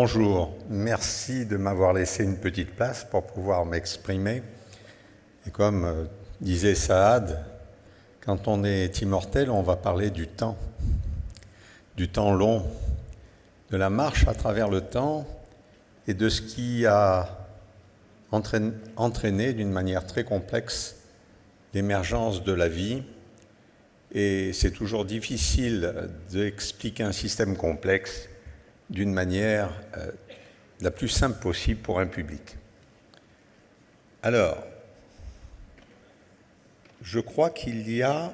Bonjour, merci de m'avoir laissé une petite place pour pouvoir m'exprimer. Et comme disait Saad, quand on est immortel, on va parler du temps long, de la marche à travers le temps et de ce qui a entraîné d'une manière très complexe l'émergence de la vie. Et c'est toujours difficile d'expliquer un système complexe d'une manière la plus simple possible pour un public. Alors, je crois qu'il y a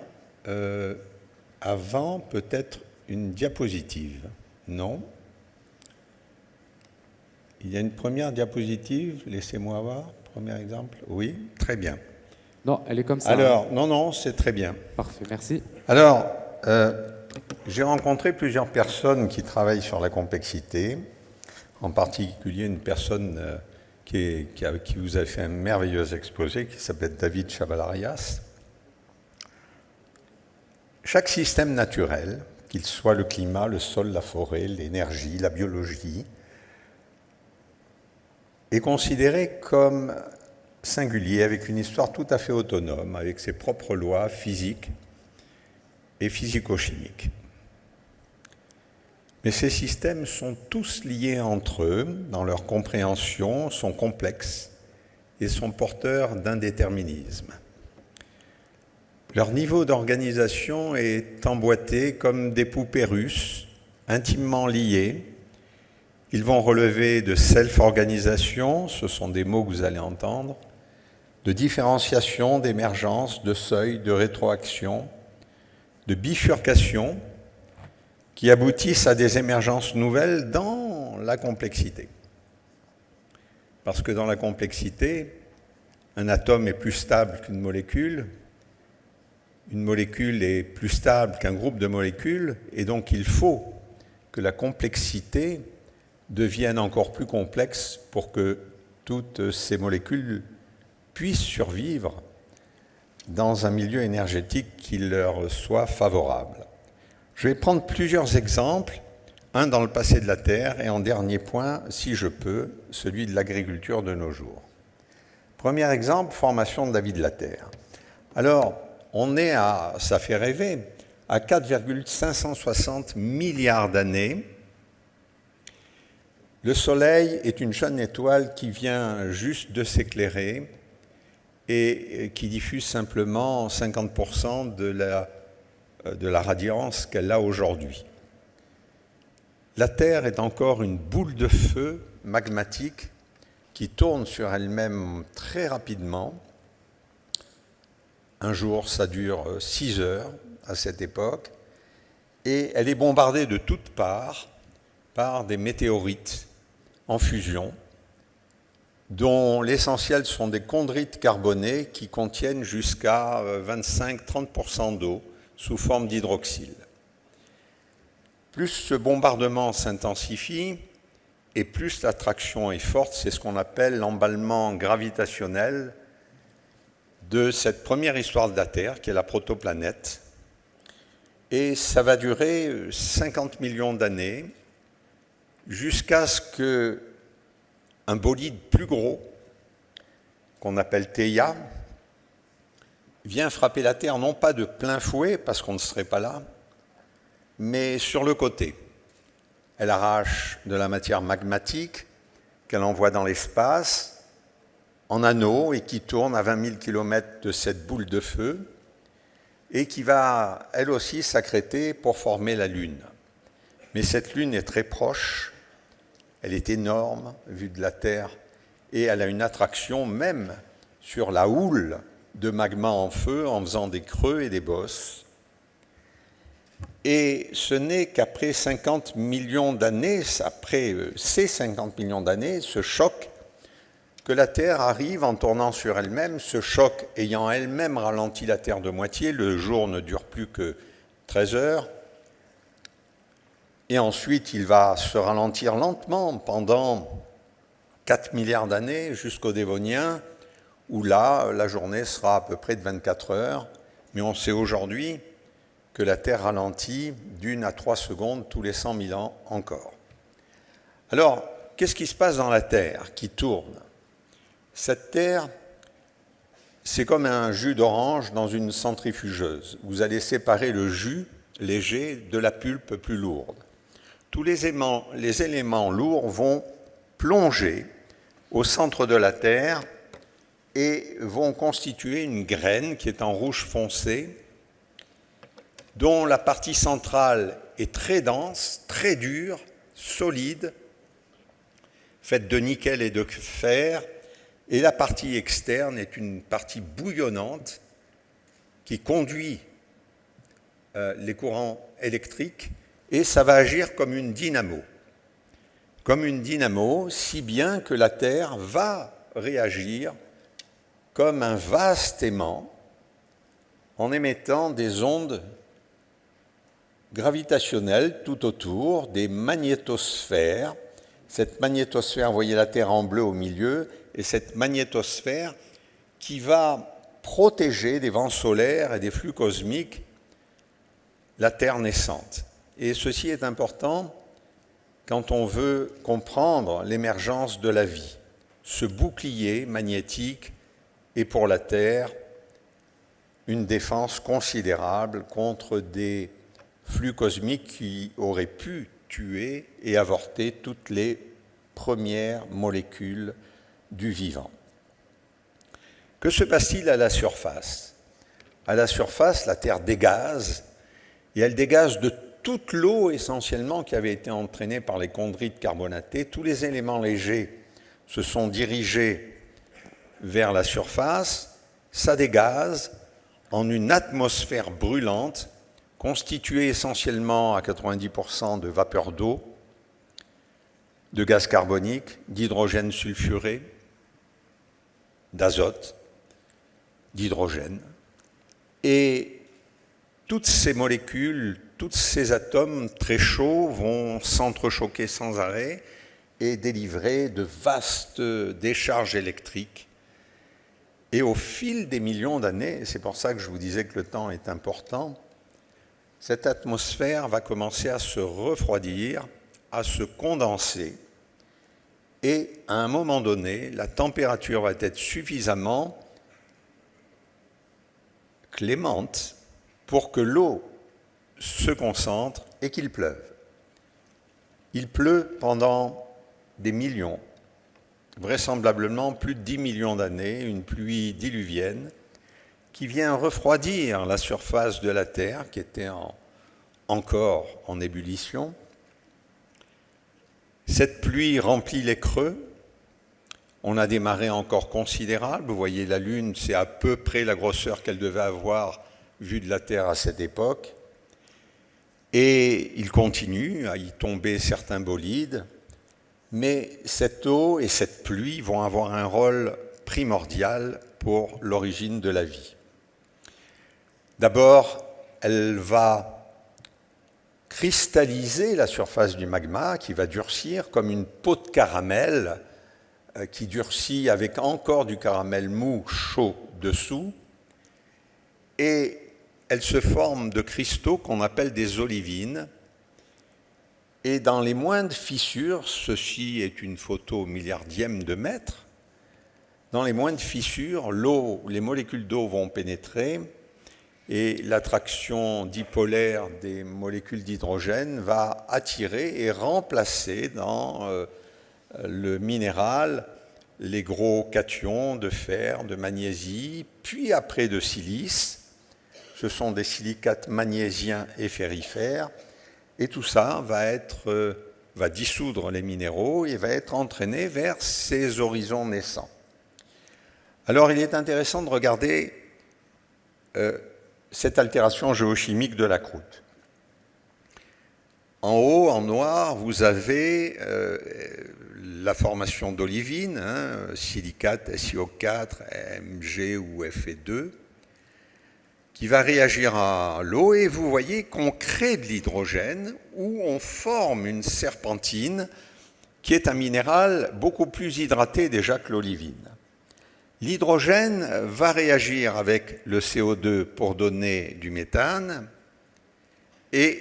avant peut-être une diapositive, non? Il y a une première diapositive, laissez-moi voir, premier exemple. Oui, très bien. Non, elle est comme ça. Alors, non, c'est très bien. Parfait, merci. Alors, j'ai rencontré plusieurs personnes qui travaillent sur la complexité, en particulier une personne qui vous a fait un merveilleux exposé, qui s'appelle David Chavalarias. Chaque système naturel, qu'il soit le climat, le sol, la forêt, l'énergie, la biologie, est considéré comme singulier, avec une histoire tout à fait autonome, avec ses propres lois physiques et physico-chimiques. Mais ces systèmes sont tous liés entre eux, dans leur compréhension, sont complexes et sont porteurs d'indéterminisme. Leur niveau d'organisation est emboîté comme des poupées russes, intimement liées. Ils vont relever de self-organisation, ce sont des mots que vous allez entendre, de différenciation, d'émergence, de seuil, de rétroaction, de bifurcation, qui aboutissent à des émergences nouvelles dans la complexité. Parce que dans la complexité, un atome est plus stable qu'une molécule est plus stable qu'un groupe de molécules, et donc il faut que la complexité devienne encore plus complexe pour que toutes ces molécules puissent survivre dans un milieu énergétique qui leur soit favorable. Je vais prendre plusieurs exemples, un dans le passé de la Terre et en dernier point, si je peux, celui de l'agriculture de nos jours. Premier exemple, formation de la vie de la Terre. Alors, on est ça fait rêver, à 4,560 milliards d'années. Le Soleil est une jeune étoile qui vient juste de s'éclairer et qui diffuse simplement 50% de la radiance qu'elle a aujourd'hui. La Terre est encore une boule de feu magmatique qui tourne sur elle-même très rapidement. Un jour, ça dure 6 heures à cette époque, et elle est bombardée de toutes parts par des météorites en fusion, dont l'essentiel sont des chondrites carbonées qui contiennent jusqu'à 25-30% d'eau sous forme d'hydroxyle. Plus ce bombardement s'intensifie et plus l'attraction est forte, c'est ce qu'on appelle l'emballement gravitationnel de cette première histoire de la Terre, qui est la protoplanète. Et ça va durer 50 millions d'années jusqu'à ce qu'un bolide plus gros, qu'on appelle Theia, vient frapper la Terre, non pas de plein fouet, parce qu'on ne serait pas là, mais sur le côté. Elle arrache de la matière magmatique qu'elle envoie dans l'espace, en anneaux, et qui tourne à 20 000 km de cette boule de feu, et qui va, elle aussi, s'accréter pour former la Lune. Mais cette Lune est très proche, elle est énorme, vue de la Terre, et elle a une attraction même sur la houle de magma en feu, en faisant des creux et des bosses. Et ce n'est qu'après 50 millions d'années, après ces 50 millions d'années, ce choc, que la Terre arrive en tournant sur elle-même, ce choc ayant elle-même ralenti la Terre de moitié, le jour ne dure plus que 13 heures, et ensuite il va se ralentir lentement pendant 4 milliards d'années jusqu'au Dévonien, où là, la journée sera à peu près de 24 heures, mais on sait aujourd'hui que la Terre ralentit d'1 à 3 secondes tous les 100 000 ans encore. Alors, qu'est-ce qui se passe dans la Terre qui tourne? Cette Terre, c'est comme un jus d'orange dans une centrifugeuse. Vous allez séparer le jus léger de la pulpe plus lourde. Tous les éléments lourds vont plonger au centre de la Terre et vont constituer une graine qui est en rouge foncé, dont la partie centrale est très dense, très dure, solide, faite de nickel et de fer, et la partie externe est une partie bouillonnante qui conduit les courants électriques, et ça va agir comme une dynamo. Comme une dynamo, si bien que la Terre va réagir comme un vaste aimant en émettant des ondes gravitationnelles tout autour, des magnétosphères. Cette magnétosphère, vous voyez la Terre en bleu au milieu, et cette magnétosphère qui va protéger des vents solaires et des flux cosmiques la Terre naissante. Et ceci est important quand on veut comprendre l'émergence de la vie. Ce bouclier magnétique est pour la Terre une défense considérable contre des flux cosmiques qui auraient pu tuer et avorter toutes les premières molécules du vivant. Que se passe-t-il à la surface? À la surface, la Terre dégaze, et elle dégaze de toute l'eau essentiellement qui avait été entraînée par les chondrites carbonatées. Tous les éléments légers se sont dirigés vers la surface. Ça dégaze en une atmosphère brûlante constituée essentiellement à 90% de vapeur d'eau, de gaz carbonique, d'hydrogène sulfuré, d'azote, d'hydrogène. Et toutes ces molécules, tous ces atomes très chauds vont s'entrechoquer sans arrêt et délivrer de vastes décharges électriques. Et au fil des millions d'années, c'est pour ça que je vous disais que le temps est important, cette atmosphère va commencer à se refroidir, à se condenser, et à un moment donné, la température va être suffisamment clémente pour que l'eau se concentre et qu'il pleuve. Il pleut pendant des millions, vraisemblablement plus de 10 millions d'années, une pluie diluvienne qui vient refroidir la surface de la Terre qui était encore en ébullition. Cette pluie remplit les creux. On a des marées encore considérables. Vous voyez, la Lune, c'est à peu près la grosseur qu'elle devait avoir vue de la Terre à cette époque. Et il continue à y tomber certains bolides. Mais cette eau et cette pluie vont avoir un rôle primordial pour l'origine de la vie. D'abord, elle va cristalliser la surface du magma qui va durcir comme une peau de caramel qui durcit avec encore du caramel mou chaud dessous, et elle se forme de cristaux qu'on appelle des olivines. Et dans les moindres fissures, ceci est une photo au milliardième de mètre, dans les moindres fissures, les molécules d'eau vont pénétrer et l'attraction dipolaire des molécules d'hydrogène va attirer et remplacer dans le minéral les gros cations de fer, de magnésie, puis après de silice. Ce sont des silicates magnésiens et ferrifères. Et tout ça va dissoudre les minéraux et va être entraîné vers ces horizons naissants. Alors il est intéressant de regarder cette altération géochimique de la croûte. En haut, en noir, vous avez la formation d'olivine, silicate SiO4, Mg ou Fe2, qui va réagir à l'eau, et vous voyez qu'on crée de l'hydrogène où on forme une serpentine qui est un minéral beaucoup plus hydraté déjà que l'olivine. L'hydrogène va réagir avec le CO2 pour donner du méthane et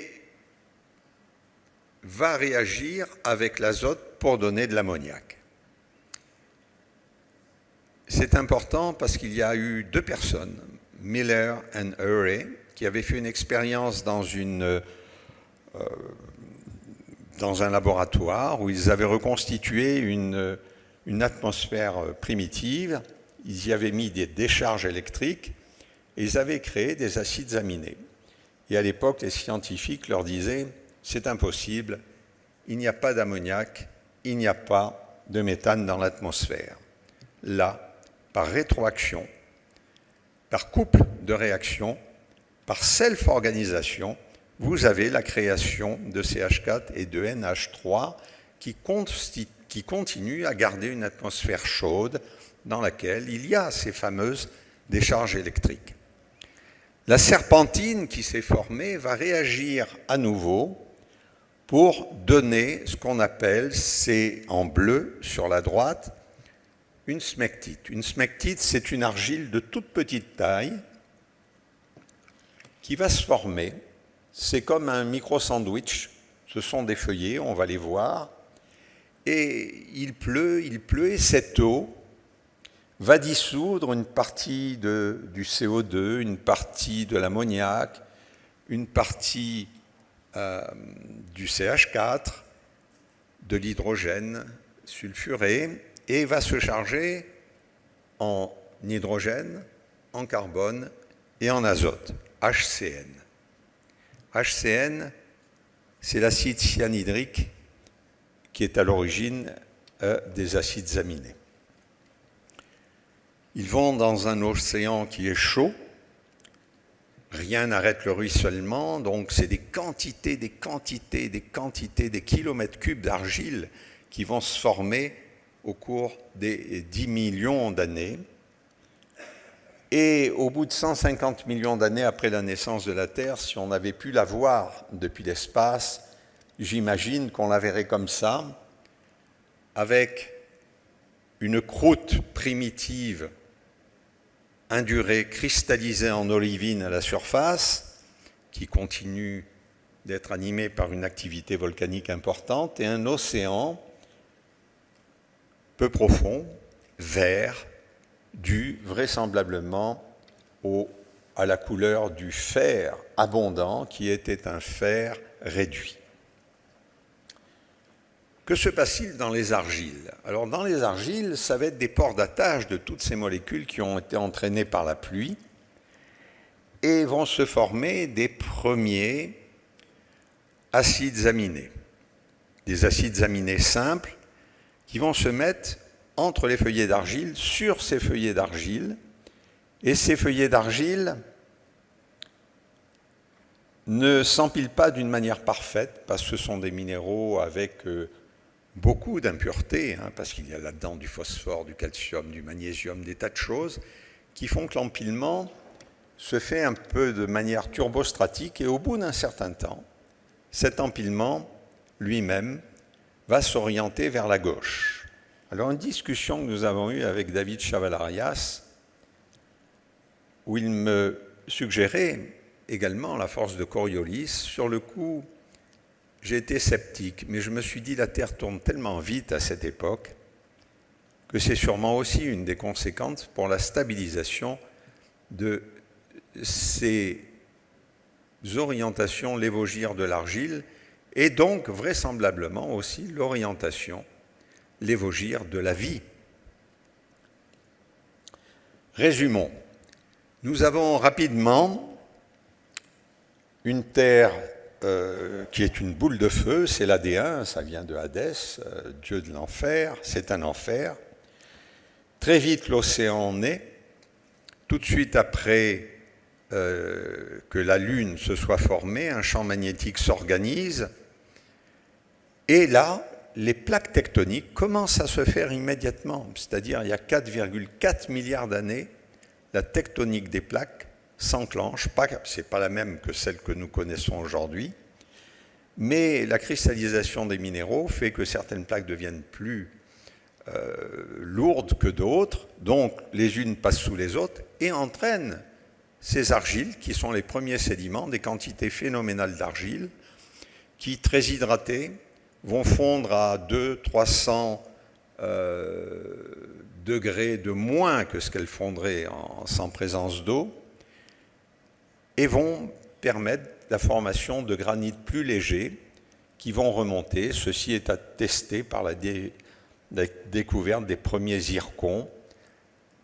va réagir avec l'azote pour donner de l'ammoniac. C'est important parce qu'il y a eu 2 personnes, Miller et Urey, qui avaient fait une expérience dans un laboratoire où ils avaient reconstitué une atmosphère primitive. Ils y avaient mis des décharges électriques et ils avaient créé des acides aminés. Et à l'époque, les scientifiques leur disaient « c'est impossible, il n'y a pas d'ammoniac, il n'y a pas de méthane dans l'atmosphère ». Là, par rétroaction, par couple de réactions, par self-organisation, vous avez la création de CH4 et de NH3 qui continuent à garder une atmosphère chaude dans laquelle il y a ces fameuses décharges électriques. La serpentine qui s'est formée va réagir à nouveau pour donner ce qu'on appelle, c'est en bleu sur la droite, une smectite. Une smectite, c'est une argile de toute petite taille qui va se former. C'est comme un micro-sandwich. Ce sont des feuillets, on va les voir. Et il pleut, et cette eau va dissoudre une partie du CO2, une partie de l'ammoniac, une partie du CH4, de l'hydrogène sulfuré, et va se charger en hydrogène, en carbone et en azote, HCN. HCN, c'est l'acide cyanhydrique qui est à l'origine des acides aminés. Ils vont dans un océan qui est chaud, rien n'arrête le ruissellement, donc c'est des quantités, des kilomètres cubes d'argile qui vont se former au cours des 10 millions d'années. Et au bout de 150 millions d'années après la naissance de la Terre, si on avait pu la voir depuis l'espace, j'imagine qu'on la verrait comme ça, avec une croûte primitive indurée, cristallisée en olivine à la surface, qui continue d'être animée par une activité volcanique importante, et un océan peu profond, vert, dû vraisemblablement à la couleur du fer abondant, qui était un fer réduit. Que se passe-t-il dans les argiles? Alors dans les argiles, ça va être des ports d'attache de toutes ces molécules qui ont été entraînées par la pluie et vont se former des premiers acides aminés, des acides aminés simples qui vont se mettre entre les feuillets d'argile, sur ces feuillets d'argile, et ces feuillets d'argile ne s'empilent pas d'une manière parfaite, parce que ce sont des minéraux avec beaucoup d'impuretés, parce qu'il y a là-dedans du phosphore, du calcium, du magnésium, des tas de choses, qui font que l'empilement se fait un peu de manière turbostratique, et au bout d'un certain temps, cet empilement lui-même va s'orienter vers la gauche. Alors une discussion que nous avons eue avec David Chavalarias, où il me suggérait également la force de Coriolis. Sur le coup, j'ai été sceptique, mais je me suis dit la Terre tourne tellement vite à cette époque que c'est sûrement aussi une des conséquences pour la stabilisation de ces orientations lévogyres de l'argile, et donc vraisemblablement aussi l'orientation lévogyre de la vie. Résumons. Nous avons rapidement une Terre qui est une boule de feu, c'est l'AD1, ça vient de Hadès, dieu de l'enfer, c'est un enfer. Très vite l'océan naît, tout de suite après que la Lune se soit formée, un champ magnétique s'organise, et là, les plaques tectoniques commencent à se faire immédiatement, c'est-à-dire il y a 4,4 milliards d'années, la tectonique des plaques s'enclenche, ce n'est pas la même que celle que nous connaissons aujourd'hui, mais la cristallisation des minéraux fait que certaines plaques deviennent plus lourdes que d'autres, donc les unes passent sous les autres et entraînent ces argiles qui sont les premiers sédiments, des quantités phénoménales d'argile qui, très hydratés, vont fondre à 200-300 degrés de moins que ce qu'elles fonderaient sans présence d'eau, et vont permettre la formation de granites plus légers qui vont remonter. Ceci est attesté par la découverte des premiers zircons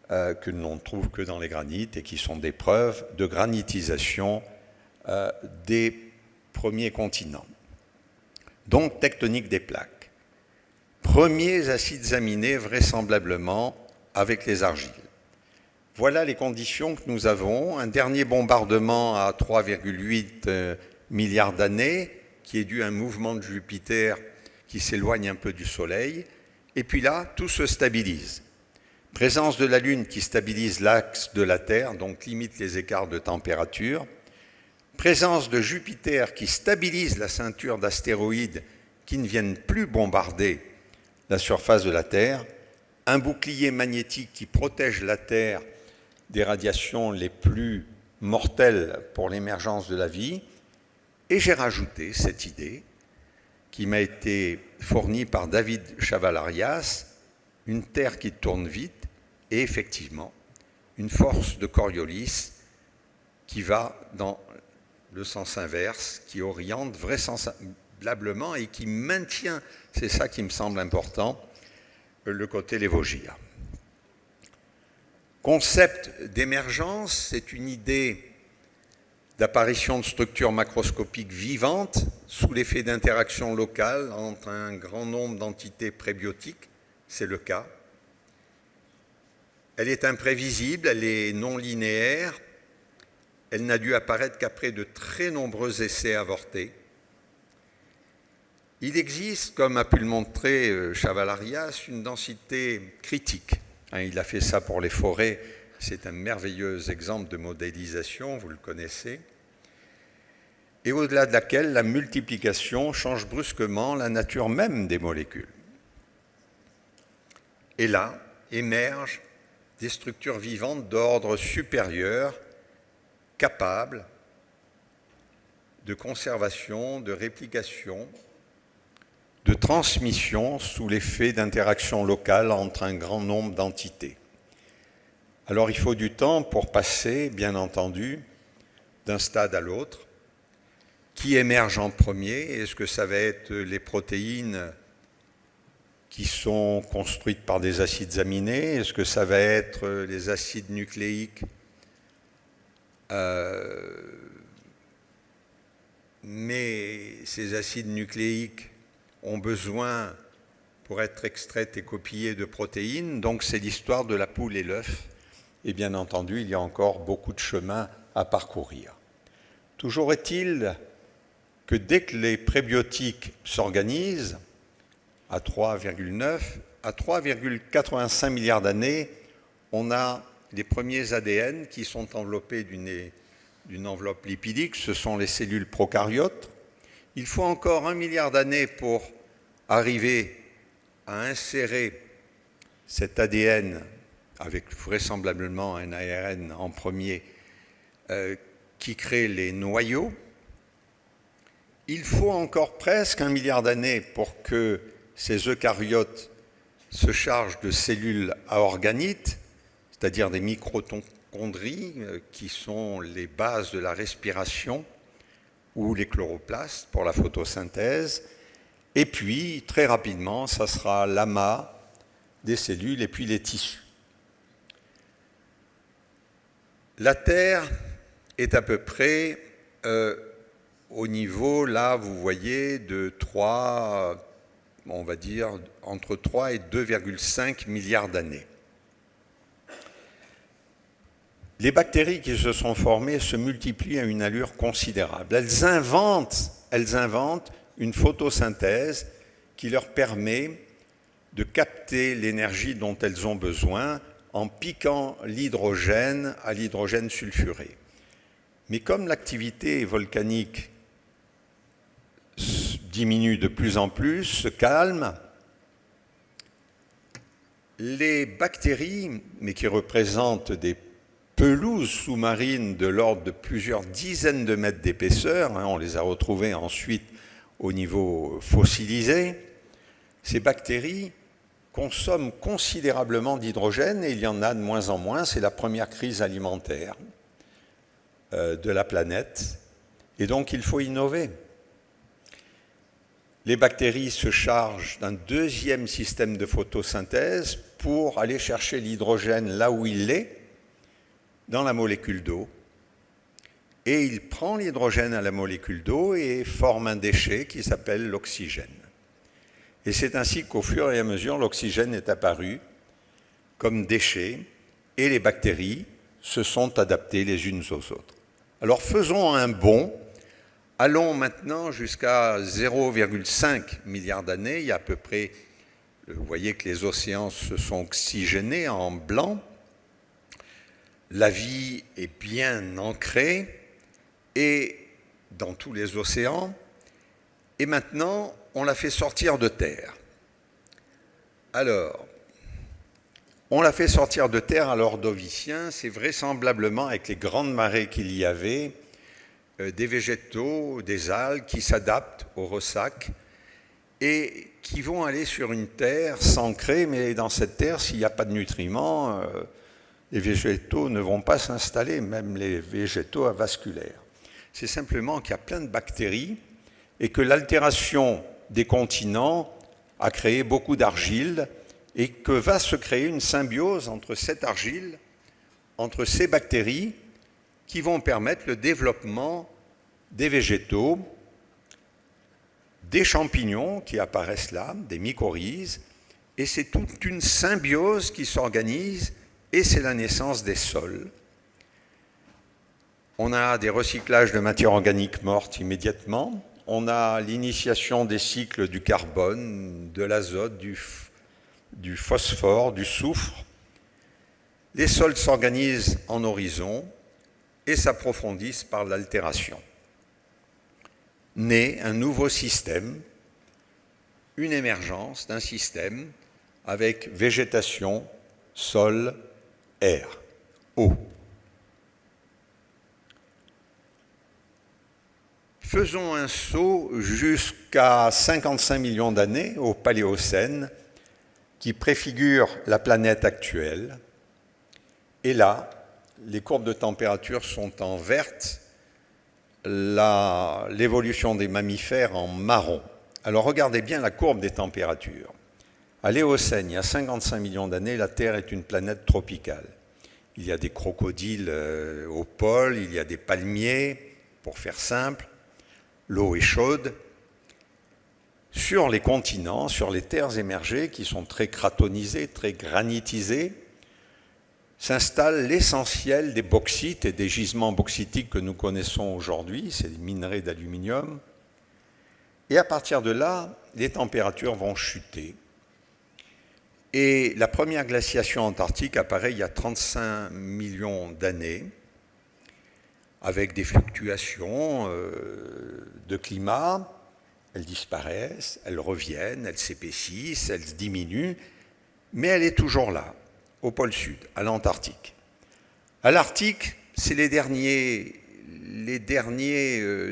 que l'on ne trouve que dans les granites et qui sont des preuves de granitisation des premiers continents. Donc, tectonique des plaques. Premiers acides aminés vraisemblablement avec les argiles. Voilà les conditions que nous avons. Un dernier bombardement à 3,8 milliards d'années, qui est dû à un mouvement de Jupiter qui s'éloigne un peu du Soleil. Et puis là, tout se stabilise. Présence de la Lune qui stabilise l'axe de la Terre, donc limite les écarts de température. Présence de Jupiter qui stabilise la ceinture d'astéroïdes qui ne viennent plus bombarder la surface de la Terre. Un bouclier magnétique qui protège la Terre des radiations les plus mortelles pour l'émergence de la vie. Et j'ai rajouté cette idée qui m'a été fournie par David Chavalarias, une Terre qui tourne vite et effectivement une force de Coriolis qui va dans le sens inverse, qui oriente vraisemblablement et qui maintient, c'est ça qui me semble important, le côté Lévogia. Concept d'émergence, c'est une idée d'apparition de structures macroscopiques vivantes sous l'effet d'interactions locales entre un grand nombre d'entités prébiotiques, c'est le cas. Elle est imprévisible, elle est non linéaire, elle n'a dû apparaître qu'après de très nombreux essais avortés. Il existe, comme a pu le montrer Chavalarias, une densité critique. Il a fait ça pour les forêts, c'est un merveilleux exemple de modélisation, vous le connaissez, et au-delà de laquelle la multiplication change brusquement la nature même des molécules. Et là émergent des structures vivantes d'ordre supérieur, capables de conservation, de réplication, de transmission sous l'effet d'interactions locales entre un grand nombre d'entités. Alors il faut du temps pour passer, bien entendu, d'un stade à l'autre. Qui émerge en premier? Est-ce que ça va être les protéines qui sont construites par des acides aminés? Est-ce que ça va être les acides nucléiques? Mais ces acides nucléiques ont besoin, pour être extraites et copiées, de protéines. Donc c'est l'histoire de la poule et l'œuf. Et bien entendu, il y a encore beaucoup de chemin à parcourir. Toujours est-il que dès que les prébiotiques s'organisent, à 3,9, à 3,85 milliards d'années, on a les premiers ADN qui sont enveloppés d'une enveloppe lipidique, ce sont les cellules prokaryotes. Il faut encore 1 milliard d'années pour arriver à insérer cet ADN, avec vraisemblablement un ARN en premier, qui crée les noyaux. Il faut encore presque 1 milliard d'années pour que ces eucaryotes se chargent de cellules aorganites, c'est-à-dire des mitochondries qui sont les bases de la respiration, ou les chloroplastes pour la photosynthèse. Et puis, très rapidement, ça sera l'amas des cellules et puis les tissus. La Terre est à peu près au niveau, là, vous voyez, de 3, on va dire, entre 3 et 2,5 milliards d'années. Les bactéries qui se sont formées se multiplient à une allure considérable. Elles inventent une photosynthèse qui leur permet de capter l'énergie dont elles ont besoin en piquant l'hydrogène à l'hydrogène sulfuré. Mais comme l'activité volcanique diminue de plus en plus, se calme, les bactéries, mais qui représentent des pelouses sous-marines de l'ordre de plusieurs dizaines de mètres d'épaisseur, on les a retrouvées ensuite au niveau fossilisé, ces bactéries consomment considérablement d'hydrogène et il y en a de moins en moins. C'est la première crise alimentaire de la planète. Et donc, il faut innover. Les bactéries se chargent d'un deuxième système de photosynthèse pour aller chercher l'hydrogène là où il est, dans la molécule d'eau. Et il prend l'hydrogène à la molécule d'eau et forme un déchet qui s'appelle l'oxygène. Et c'est ainsi qu'au fur et à mesure, l'oxygène est apparu comme déchet et les bactéries se sont adaptées les unes aux autres. Alors faisons un bond. Allons maintenant jusqu'à 0,5 milliard d'années. Il y a à peu près, vous voyez que les océans se sont oxygénés en blanc. La vie est bien ancrée et dans tous les océans. Et maintenant, on l'a fait sortir de terre. Alors, on l'a fait sortir de terre à l'Ordovicien. C'est vraisemblablement avec les grandes marées qu'il y avait, des végétaux, des algues qui s'adaptent au ressac et qui vont aller sur une terre s'ancrer, mais dans cette terre, s'il n'y a pas de nutriments, les végétaux ne vont pas s'installer, même les végétaux avasculaires. C'est simplement qu'il y a plein de bactéries et que l'altération des continents a créé beaucoup d'argile et que va se créer une symbiose entre cette argile, entre ces bactéries, qui vont permettre le développement des végétaux, des champignons qui apparaissent là, des mycorhizes, et c'est toute une symbiose qui s'organise, et c'est la naissance des sols. On a des recyclages de matières organiques mortes immédiatement, on a l'initiation des cycles du carbone, de l'azote, du phosphore, du soufre. Les sols s'organisent en horizon, et s'approfondissent par l'altération. Naît un nouveau système, une émergence d'un système avec végétation, sol, air, eau. Faisons un saut jusqu'à 55 millions d'années au Paléocène, qui préfigure la planète actuelle. Et là, les courbes de température sont en verte, l'évolution des mammifères en marron. Alors regardez bien la courbe des températures. À l'Éocène, il y a 55 millions d'années, la Terre est une planète tropicale. Il y a des crocodiles au pôle, il y a des palmiers, pour faire simple. L'eau est chaude. Sur les continents, sur les terres émergées, qui sont très cratonisées, très granitisées, s'installe l'essentiel des bauxites et des gisements bauxitiques que nous connaissons aujourd'hui, c'est des minerais d'aluminium. Et à partir de là, les températures vont chuter. Et la première glaciation antarctique apparaît il y a 35 millions d'années, avec des fluctuations de climat. Elles disparaissent, elles reviennent, elles s'épaississent, elles diminuent, mais elle est toujours là, au pôle sud, à l'Antarctique. À l'Arctique, c'est les derniers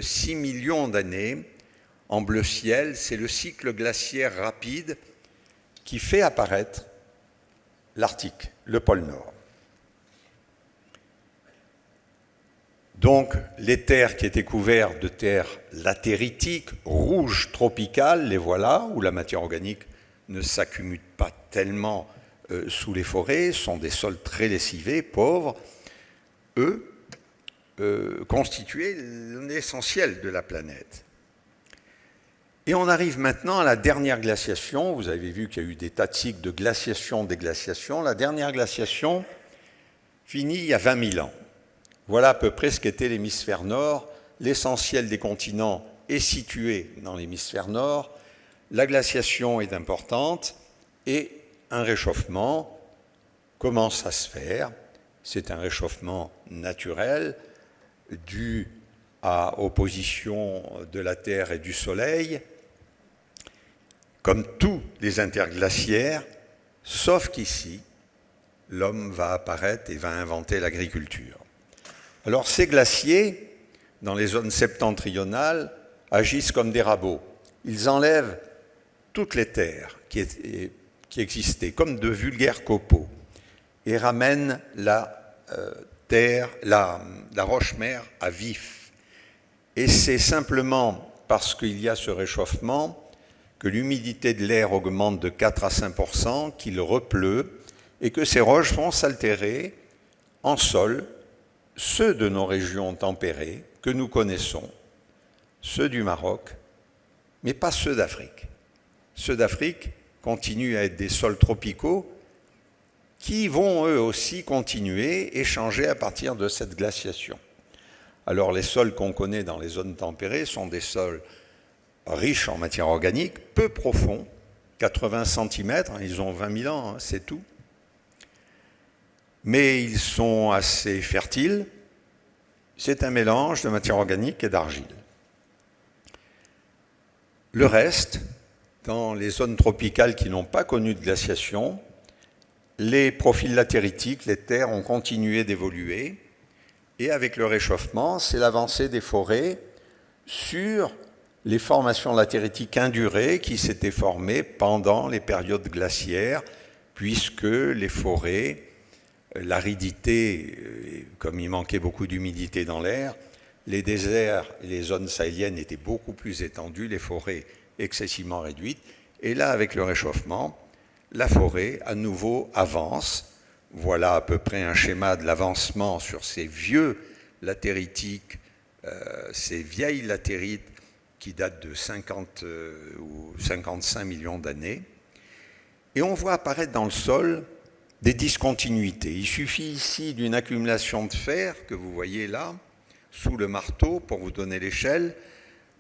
6 millions d'années, en bleu ciel, c'est le cycle glaciaire rapide qui fait apparaître l'Arctique, le pôle Nord. Donc, les terres qui étaient couvertes de terres latéritiques, rouges, tropicales, les voilà, où la matière organique ne s'accumule pas tellement sous les forêts, sont des sols très lessivés, pauvres, eux, constituaient l'essentiel de la planète. Et on arrive maintenant à la dernière glaciation. Vous avez vu qu'il y a eu des tas de cycles de glaciation, déglaciation. La dernière glaciation finit il y a 20 000 ans. Voilà à peu près ce qu'était l'hémisphère nord. L'essentiel des continents est situé dans l'hémisphère nord. La glaciation est importante et un réchauffement commence à se faire. C'est un réchauffement naturel dû à opposition de la Terre et du Soleil, comme tous les interglaciaires, sauf qu'ici, l'homme va apparaître et va inventer l'agriculture. Alors ces glaciers, dans les zones septentrionales, agissent comme des rabots. ils enlèvent toutes les terres qui existaient, comme de vulgaires copeaux, et ramènent la roche-mère à vif. Et c'est simplement parce qu'il y a ce réchauffement que l'humidité de l'air augmente de 4 à 5%, qu'il repleut, et que ces roches vont s'altérer en sol, ceux de nos régions tempérées que nous connaissons, ceux du Maroc, mais pas ceux d'Afrique. Ceux d'Afrique continuent à être des sols tropicaux qui vont eux aussi continuer et changer à partir de cette glaciation. Alors les sols qu'on connaît dans les zones tempérées sont des sols riches en matière organique, peu profonds, 80 cm, ils ont 20 000 ans, c'est tout. Mais ils sont assez fertiles, c'est un mélange de matière organique et d'argile. Le reste, dans les zones tropicales qui n'ont pas connu de glaciation, les profils latéritiques, les terres ont continué d'évoluer, et avec le réchauffement, c'est l'avancée des forêts sur les formations latéritiques indurées qui s'étaient formées pendant les périodes glaciaires, puisque les forêts, l'aridité, comme il manquait beaucoup d'humidité dans l'air, les déserts et les zones sahéliennes étaient beaucoup plus étendues, les forêts excessivement réduites. Et là, avec le réchauffement, la forêt, à nouveau, avance. Voilà à peu près un schéma de l'avancement sur ces vieux latéritiques, ces vieilles latérites qui datent de 50 ou 55 millions d'années. Et on voit apparaître dans le sol des discontinuités. Il suffit ici d'une accumulation de fer, que vous voyez là, sous le marteau, pour vous donner l'échelle,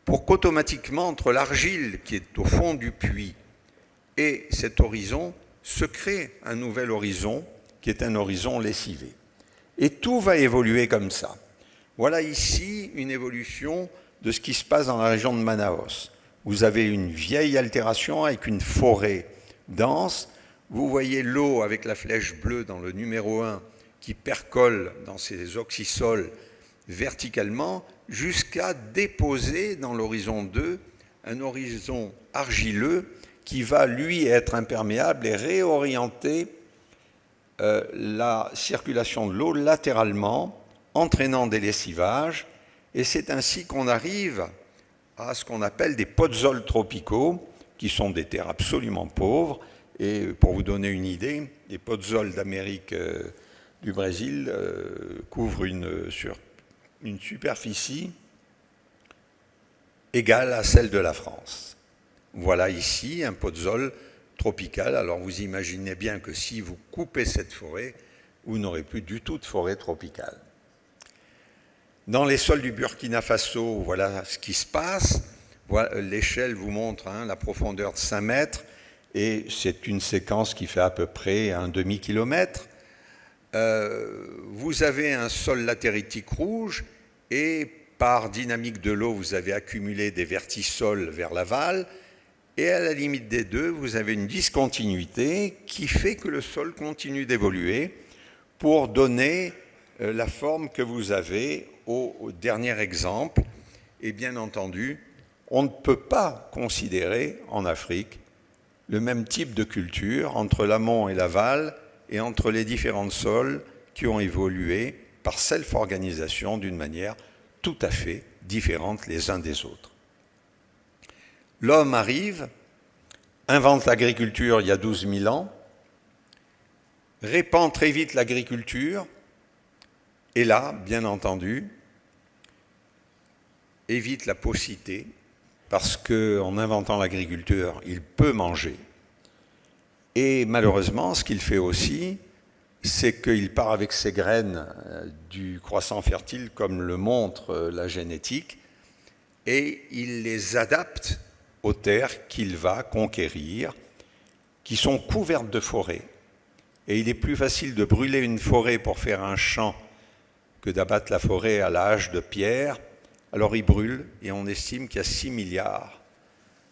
pour qu'automatiquement, entre l'argile qui est au fond du puits et cet horizon, se crée un nouvel horizon, qui est un horizon lessivé. Et tout va évoluer comme ça. Voilà ici une évolution de ce qui se passe dans la région de Manaos. Vous avez une vieille altération avec une forêt dense. Vous voyez l'eau avec la flèche bleue dans le numéro 1 qui percole dans ces oxysols verticalement jusqu'à déposer dans l'horizon 2 un horizon argileux qui va, lui, être imperméable et réorienter la circulation de l'eau latéralement, entraînant des lessivages. Et c'est ainsi qu'on arrive à ce qu'on appelle des pozzols tropicaux, qui sont des terres absolument pauvres. Et pour vous donner une idée, les pozzols d'Amérique du Brésil couvrent une superficie égale à celle de la France. Voilà ici un pozzol tropical. Alors vous imaginez bien que si vous coupez cette forêt, vous n'aurez plus du tout de forêt tropicale. Dans les sols du Burkina Faso, voilà ce qui se passe. Voilà, l'échelle vous montre la profondeur de 5 mètres, et c'est une séquence qui fait à peu près un demi-kilomètre. Vous avez un sol latéritique rouge, et par dynamique de l'eau, vous avez accumulé des vertisols vers l'aval, et à la limite des deux, vous avez une discontinuité qui fait que le sol continue d'évoluer pour donner la forme que vous avez au dernier exemple. Et bien entendu, on ne peut pas considérer en Afrique le même type de culture entre l'amont et l'aval et entre les différents sols qui ont évolué par self-organisation d'une manière tout à fait différente les uns des autres. L'homme arrive, invente l'agriculture il y a 12 000 ans, répand très vite l'agriculture, et là, bien entendu, évite la paucité, parce qu'en inventant l'agriculture, il peut manger. Et malheureusement, ce qu'il fait aussi, c'est qu'il part avec ses graines du croissant fertile, comme le montre la génétique, et il les adapte aux terres qu'il va conquérir, qui sont couvertes de forêts. Et il est plus facile de brûler une forêt pour faire un champ que d'abattre la forêt à la hache de pierre. Alors il brûle, et on estime qu'il y a 6 milliards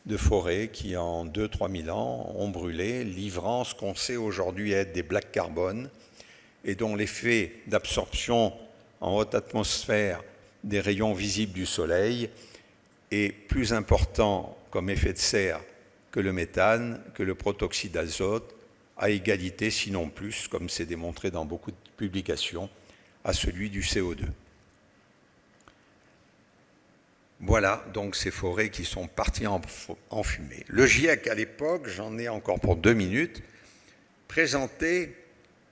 de forêts qui, en 2-3 000 ans, ont brûlé, livrant ce qu'on sait aujourd'hui être des plaques carbone, et dont l'effet d'absorption en haute atmosphère des rayons visibles du Soleil est plus important comme effet de serre que le méthane, que le protoxyde d'azote, à égalité, sinon plus, comme c'est démontré dans beaucoup de publications, à celui du CO2. Voilà donc ces forêts qui sont parties en fumée. Le GIEC, à l'époque, j'en ai encore pour 2 minutes, présentait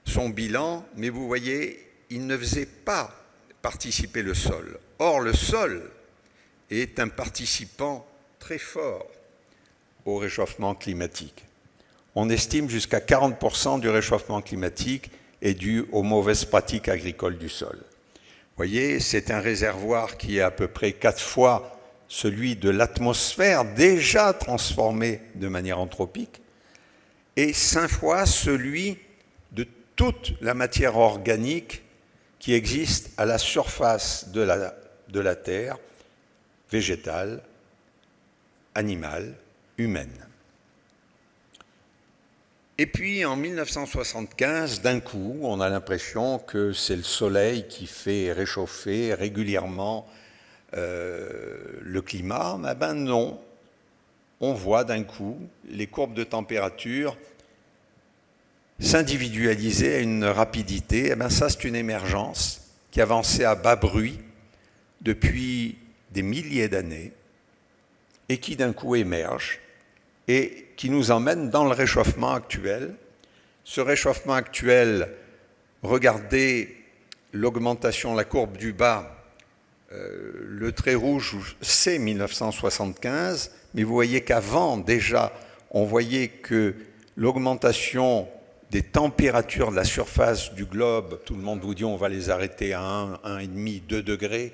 son bilan, mais vous voyez, il ne faisait pas participer le sol. Or, le sol est un participant très fort au réchauffement climatique. On estime jusqu'à 40% du réchauffement climatique est dû aux mauvaises pratiques agricoles du sol. Vous voyez, c'est un réservoir qui est à peu près 4 fois celui de l'atmosphère déjà transformé de manière anthropique et 5 fois celui de toute la matière organique qui existe à la surface de la Terre, végétale, animale, humaine. Et puis en 1975, d'un coup, on a l'impression que c'est le soleil qui fait réchauffer régulièrement le climat. Mais ben non, on voit d'un coup les courbes de température s'individualiser à une rapidité. Et ben ça, c'est une émergence qui avançait à bas bruit depuis des milliers d'années et qui d'un coup émerge et qui nous emmène dans le réchauffement actuel. Ce réchauffement actuel, regardez l'augmentation, la courbe du bas, le trait rouge, c'est 1975, mais vous voyez qu'avant, déjà, on voyait que l'augmentation des températures de la surface du globe, tout le monde vous dit on va les arrêter à 1,5, 2 degrés,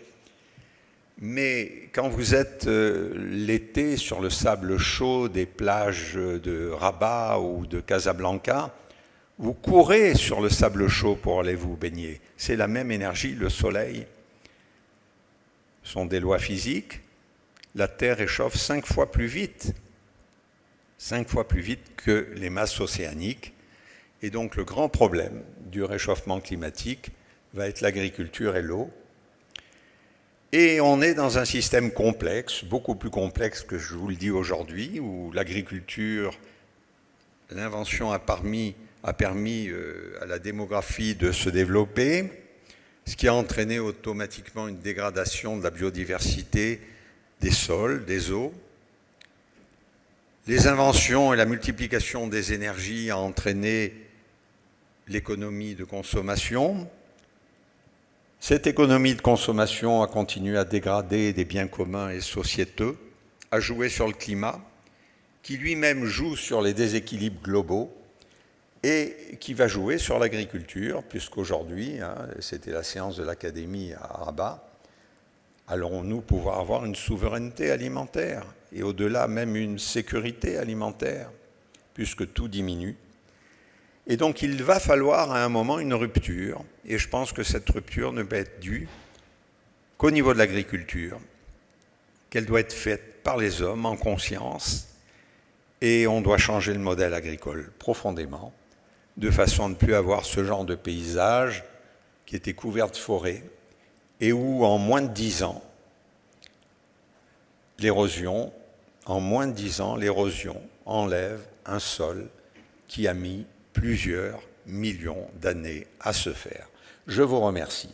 mais quand vous êtes l'été sur le sable chaud des plages de Rabat ou de Casablanca, vous courez sur le sable chaud pour aller vous baigner. C'est la même énergie, le soleil. Ce sont des lois physiques. La Terre réchauffe 5 fois plus vite. 5 fois plus vite que les masses océaniques. Et donc le grand problème du réchauffement climatique va être l'agriculture et l'eau. Et on est dans un système complexe, beaucoup plus complexe que je vous le dis aujourd'hui, où l'agriculture, l'invention a permis à la démographie de se développer, ce qui a entraîné automatiquement une dégradation de la biodiversité des sols, des eaux. Les inventions et la multiplication des énergies a entraîné l'économie de consommation. Cette économie de consommation a continué à dégrader des biens communs et sociétaux, à jouer sur le climat, qui lui-même joue sur les déséquilibres globaux et qui va jouer sur l'agriculture, puisqu'aujourd'hui, c'était la séance de l'Académie à Rabat, allons-nous pouvoir avoir une souveraineté alimentaire et au-delà même une sécurité alimentaire, puisque tout diminue. Et donc il va falloir à un moment une rupture, et je pense que cette rupture ne peut être due qu'au niveau de l'agriculture, qu'elle doit être faite par les hommes en conscience, et on doit changer le modèle agricole profondément, de façon à ne plus avoir ce genre de paysage qui était couvert de forêts, et où en moins de 10 ans, l'érosion enlève un sol qui a mis plusieurs millions d'années à se faire. Je vous remercie.